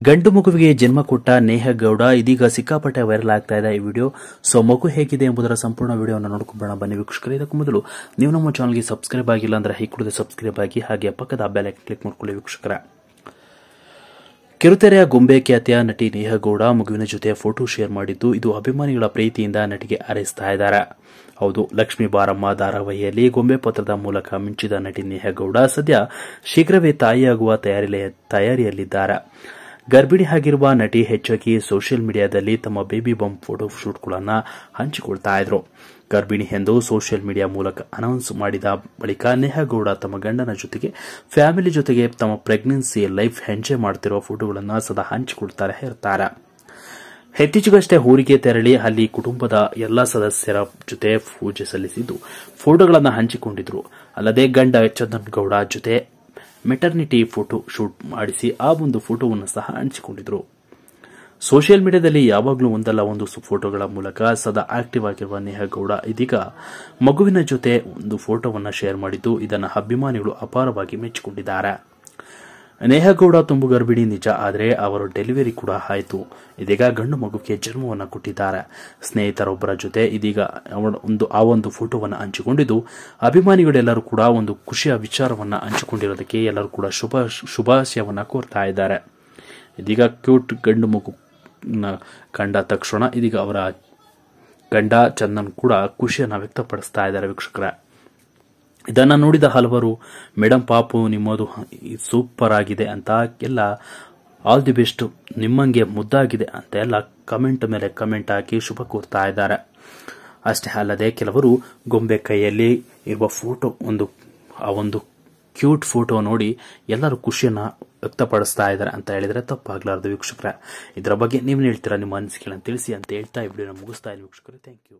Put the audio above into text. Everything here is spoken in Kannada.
ಗಂಡು ಮಗುವಿಗೆ ಜನ್ಮ ಕೊಟ್ಟ ನೇಹ ಗೌಡ ಇದೀಗ ಸಿಕ್ಕಾಪಟ್ಟೆ ವೈರಲ್ ಆಗ್ತಾ ಇದೆ ಈ ವಿಡಿಯೋ. ಸೊ ಮಗು ಹೇಗಿದೆ ಎಂಬುದರ ಸಂಪೂರ್ಣ ವಿಡಿಯೋವನ್ನು ನೋಡಿಕೊಳ್ಳೋಣ ಬನ್ನಿ ವೀಕ್ಷಕರೇ. ಇದಕ್ಕೂ ಮೊದಲು ನೀವು ನಮ್ಮ ಚಾನಲ್ಗೆ ಸಬ್ಸ್ಕ್ರೈಬ್ ಆಗಿಲ್ಲ ಅಂದ್ರೆ ಈ ಕೂಡಲೇ ಸಬ್ಸ್ಕ್ರೈಬ್ ಆಗಿ, ಹಾಗೆ ಪಕ್ಕದ ಬೆಲ್ ಐಕಾನ್ ಕ್ಲಿಕ್ ಮಾಡಿಕೊಳ್ಳಿ ವೀಕ್ಷಕರ. ಕಿರುತೆರೆಯ ಗೊಂಬೆ ಖ್ಯಾತಿಯ ನಟಿ ನೇಹ ಗೌಡ ಮಗುವಿನ ಜೊತೆ ಫೋಟೋ ಶೇರ್ ಮಾಡಿದ್ದು, ಇದು ಅಭಿಮಾನಿಗಳ ಪ್ರೀತಿಯಿಂದ ನಟಿಗೆ ಹಾರೈಸ್ತಾ ಇದ್ದಾರೆ. ಹೌದು, ಲಕ್ಷ್ಮೀ ಬಾರಮ್ಮ ಧಾರಾವಾಹಿಯಲ್ಲಿ ಗೊಂಬೆ ಪತ್ರದ ಮೂಲಕ ಮಿಂಚಿದ ನಟಿ ನೇಹ ಗೌಡ ಸದ್ಯ ಶೀಘ್ರವೇ ತಾಯಿಯಾಗುವ ತಯಾರಿಯಲ್ಲಿದ್ದಾರೆ. ಗರ್ಭಿಣಿ ಆಗಿರುವ ನಟಿ ಹೆಚ್ಚಾಗಿ ಸೋಷಿಯಲ್ ಮೀಡಿಯಾದಲ್ಲಿ ತಮ್ಮ ಬೇಬಿ ಬಂಪ್ ಫೋಟೋ ಶೂಟ್ಗಳನ್ನು ಹಂಚಿಕೊಳ್ತಾ ಇದ್ರು. ಗರ್ಭಿಣಿ ಎಂದು ಸೋಷಿಯಲ್ ಮೀಡಿಯಾ ಮೂಲಕ ಅನೌನ್ಸ್ ಮಾಡಿದ ಬಳಿಕ ನೇಹ ಗೌಡ ತಮ್ಮ ಗಂಡನ ಜೊತೆಗೆ ಫ್ಯಾಮಿಲಿ ಜೊತೆಗೆ ತಮ್ಮ ಪ್ರೆಗ್ನೆನ್ಸಿ ಲೈಫ್ ಎಂಜಾಯ್ ಮಾಡುತ್ತಿರುವ ಫೋಟೋಗಳನ್ನು ಸದಾ ಹಂಚಿಕೊಳ್ತಾರೆ ಇರ್ತಾರೆ. ಇತ್ತೀಚೆಗಷ್ಟೇ ಊರಿಗೆ ತೆರಳಿ ಅಲ್ಲಿ ಕುಟುಂಬದ ಎಲ್ಲಾ ಸದಸ್ಯರ ಜೊತೆ ಪೂಜೆ ಸಲ್ಲಿಸಿದ್ದು ಫೋಟೋಗಳನ್ನು ಹಂಚಿಕೊಂಡಿದ್ರು. ಅಲ್ಲದೆ ಗಂಡ ಚಂದನ್ ಗೌಡ ಜೊತೆ ಮೆಟರ್ನಿಟಿ ಫೋಟೋ ಶೂಟ್ ಮಾಡಿಸಿ ಆ ಒಂದು ಫೋಟೋವನ್ನು ಸಹ ಹಂಚಿಕೊಂಡಿದ್ರು. ಸೋಷಿಯಲ್ ಮೀಡಿಯಾದಲ್ಲಿ ಯಾವಾಗಲೂ ಒಂದಲ್ಲ ಒಂದು ಫೋಟೋಗಳ ಮೂಲಕ ಸದಾ ಆಕ್ಟಿವ್ ಆಗಿರುವ ನೇಹ ಗೌಡ ಇದೀಗ ಮಗುವಿನ ಜೊತೆ ಒಂದು ಫೋಟೋವನ್ನು ಶೇರ್ ಮಾಡಿದ್ದು, ಇದನ್ನು ಅಭಿಮಾನಿಗಳು ಅಪಾರವಾಗಿ ಮೆಚ್ಚಿಕೊಂಡಿದ್ದಾರೆ. ನೇಹ ಗೌಡ ತುಂಬು ಗರ್ಭಿಣಿ ನಿಜ, ಆದರೆ ಅವರು ಡೆಲಿವರಿ ಕೂಡ ಆಯಿತು. ಇದೀಗ ಗಂಡು ಮಗುವಿಗೆ ಜನ್ಮವನ್ನು ಕೊಟ್ಟಿದ್ದಾರೆ. ಸ್ನೇಹಿತರೊಬ್ಬರ ಜೊತೆ ಇದೀಗ ಆ ಒಂದು ಫೋಟೋವನ್ನು ಹಂಚಿಕೊಂಡಿದ್ದು, ಅಭಿಮಾನಿಗಳೆಲ್ಲರೂ ಕೂಡ ಒಂದು ಖುಷಿಯ ವಿಚಾರವನ್ನು ಹಂಚಿಕೊಂಡಿರೋದಕ್ಕೆ ಎಲ್ಲರೂ ಕೂಡ ಶುಭಾಶಯವನ್ನು ಕೋರ್ತಾ ಇದ್ದಾರೆ. ಇದೀಗ ಕ್ಯೂಟ್ ಗಂಡು ಮಗು ಕಂಡ ತಕ್ಷಣ ಇದೀಗ ಅವರ ಗಂಡ ಚಂದನ್ ಕೂಡ ಖುಷಿಯನ್ನು ವ್ಯಕ್ತಪಡಿಸ್ತಾ ಇದ್ದಾರೆ ವೀಕ್ಷಕರ. ಇದನ್ನು ನೋಡಿದ ಹಲವರು, ಮೇಡಮ್ ಪಾಪು ನಿಮ್ಮದು ಸೂಪರ್ ಆಗಿದೆ ಅಂತ ಎಲ್ಲ, ಆಲ್ ದಿ ಬೆಸ್ಟ್, ನಿಮ್ಮಂಗೆ ಮುದ್ದಾಗಿದೆ ಅಂತ ಎಲ್ಲ ಕಮೆಂಟ್ ಮೇಲೆ ಕಮೆಂಟ್ ಹಾಕಿ ಶುಭ ಕೋರ್ತಾ ಇದ್ದಾರೆ. ಅಷ್ಟೇ ಅಲ್ಲದೆ ಕೆಲವರು ಗೊಂಬೆ ಕೈಯಲ್ಲಿ ಇರುವ ಫೋಟೋ ಆ ಒಂದು ಕ್ಯೂಟ್ ಫೋಟೋ ನೋಡಿ ಎಲ್ಲರೂ ಖುಷಿಯನ್ನ ವ್ಯಕ್ತಪಡಿಸ್ತಾ ಇದ್ದಾರೆ ಅಂತ ಹೇಳಿದ್ರೆ ತಪ್ಪಾಗಲಾರದು ವೀಕ್ಷಕರ. ಇದರ ಬಗ್ಗೆ ನೀವು ಹೇಳ್ತೀರಾ, ನಿಮ್ಮ ಅನಿಸಿಕೆಗಳನ್ನು ತಿಳಿಸಿ ಅಂತ ಹೇಳ್ತಾ ಈ ವಿಡಿಯೋನ ಮುಗಿಸ್ತಾ ಇದ್ದೀನಿ ವೀಕ್ಷಕರೇ. Thank you.